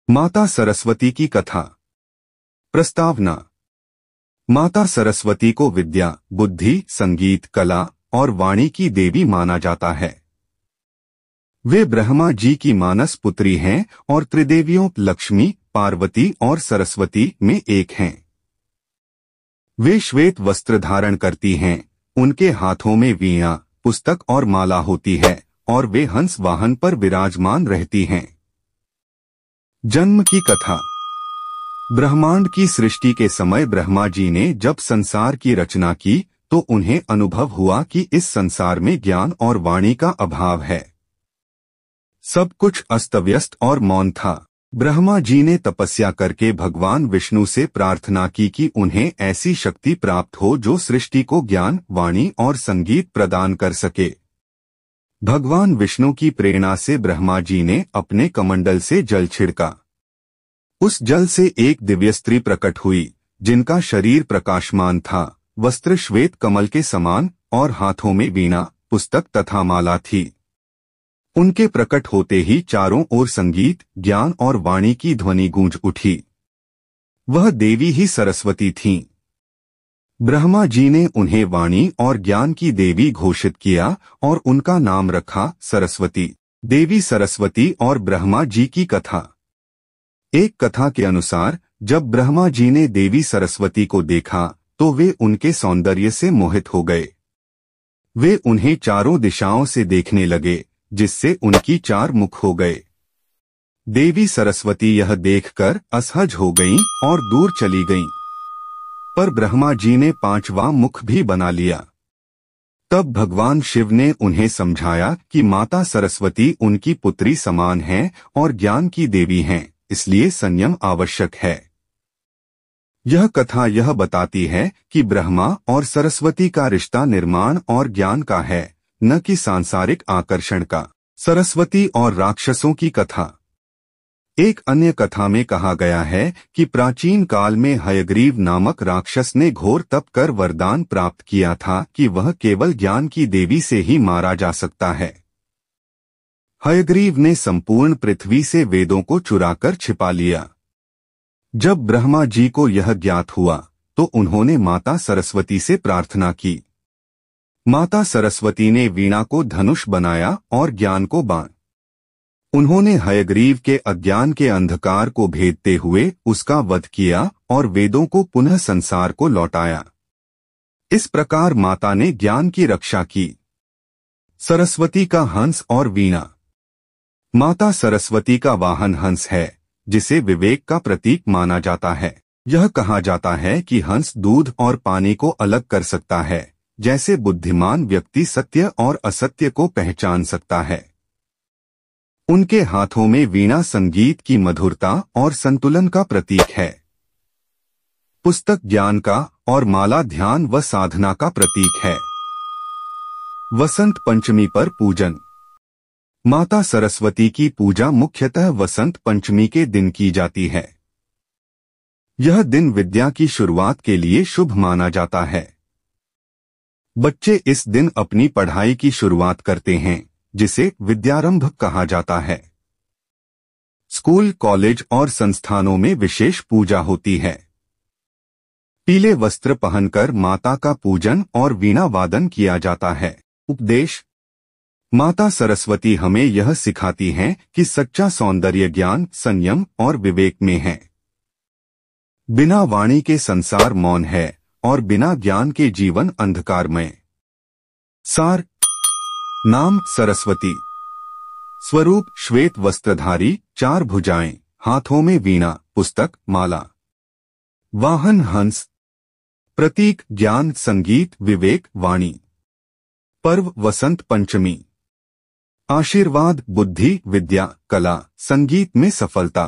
माता सरस्वती की कथा। प्रस्तावना। माता सरस्वती को विद्या, बुद्धि, संगीत, कला और वाणी की देवी माना जाता है। वे ब्रह्मा जी की मानस पुत्री हैं और त्रिदेवियों लक्ष्मी, पार्वती और सरस्वती में एक हैं। वे श्वेत वस्त्र धारण करती हैं, उनके हाथों में वीणा, पुस्तक और माला होती है और वे हंस वाहन पर विराजमान रहती हैं। जन्म की कथा। ब्रह्मांड की सृष्टि के समय ब्रह्मा जी ने जब संसार की रचना की तो उन्हें अनुभव हुआ कि इस संसार में ज्ञान और वाणी का अभाव है। सब कुछ अस्तव्यस्त और मौन था। ब्रह्मा जी ने तपस्या करके भगवान विष्णु से प्रार्थना की कि उन्हें ऐसी शक्ति प्राप्त हो जो सृष्टि को ज्ञान, वाणी और संगीत प्रदान कर सके। भगवान विष्णु की प्रेरणा से ब्रह्मा जी ने अपने कमंडल से जल छिड़का। उस जल से एक दिव्य स्त्री प्रकट हुई जिनका शरीर प्रकाशमान था, वस्त्र श्वेत कमल के समान और हाथों में वीणा, पुस्तक तथा माला थी। उनके प्रकट होते ही चारों ओर संगीत, ज्ञान और वाणी की ध्वनि गूंज उठी। वह देवी ही सरस्वती थीं। ब्रह्मा जी ने उन्हें वाणी और ज्ञान की देवी घोषित किया और उनका नाम रखा सरस्वती। देवी सरस्वती और ब्रह्मा जी की कथा। एक कथा के अनुसार जब ब्रह्मा जी ने देवी सरस्वती को देखा तो वे उनके सौंदर्य से मोहित हो गए। वे उन्हें चारों दिशाओं से देखने लगे, जिससे उनकी चार मुख हो गए। देवी सरस्वती यह देखकर असहज हो गईं और दूर चली गईं। पर ब्रह्मा जी ने पांचवा मुख भी बना लिया। तब भगवान शिव ने उन्हें समझाया कि माता सरस्वती उनकी पुत्री समान हैं और ज्ञान की देवी हैं, इसलिए संयम आवश्यक है। यह कथा यह बताती है कि ब्रह्मा और सरस्वती का रिश्ता निर्माण और ज्ञान का है, न कि सांसारिक आकर्षण का। सरस्वती और राक्षसों की कथा। एक अन्य कथा में कहा गया है कि प्राचीन काल में हयग्रीव नामक राक्षस ने घोर तप कर वरदान प्राप्त किया था कि वह केवल ज्ञान की देवी से ही मारा जा सकता है। हयग्रीव ने संपूर्ण पृथ्वी से वेदों को चुराकर छिपा लिया। जब ब्रह्मा जी को यह ज्ञात हुआ तो उन्होंने माता सरस्वती से प्रार्थना की। माता सरस्वती ने वीणा को धनुष बनाया और ज्ञान को बाण। उन्होंने हयग्रीव के अज्ञान के अंधकार को भेदते हुए उसका वध किया और वेदों को पुनः संसार को लौटाया। इस प्रकार माता ने ज्ञान की रक्षा की। सरस्वती का हंस और वीणा। माता सरस्वती का वाहन हंस है, जिसे विवेक का प्रतीक माना जाता है। यह कहा जाता है कि हंस दूध और पानी को अलग कर सकता है, जैसे बुद्धिमान व्यक्ति सत्य और असत्य को पहचान सकता है। उनके हाथों में वीणा संगीत की मधुरता और संतुलन का प्रतीक है। पुस्तक ज्ञान का और माला ध्यान व साधना का प्रतीक है। वसंत पंचमी पर पूजन। माता सरस्वती की पूजा मुख्यतः वसंत पंचमी के दिन की जाती है। यह दिन विद्या की शुरुआत के लिए शुभ माना जाता है। बच्चे इस दिन अपनी पढ़ाई की शुरुआत करते हैं, जिसे विद्यारंभ कहा जाता है। स्कूल, कॉलेज और संस्थानों में विशेष पूजा होती है। पीले वस्त्र पहनकर माता का पूजन और वीणा वादन किया जाता है। उपदेश। माता सरस्वती हमें यह सिखाती हैं कि सच्चा सौंदर्य ज्ञान, संयम और विवेक में है। बिना वाणी के संसार मौन है और बिना ज्ञान के जीवन अंधकारमय। सार। नाम सरस्वती। स्वरूप श्वेत वस्त्रधारी, चार भुजाएं, हाथों में वीणा, पुस्तक, माला। वाहन हंस। प्रतीक ज्ञान, संगीत, विवेक, वाणी। पर्व वसंत पंचमी। आशीर्वाद बुद्धि, विद्या, कला, संगीत में सफलता।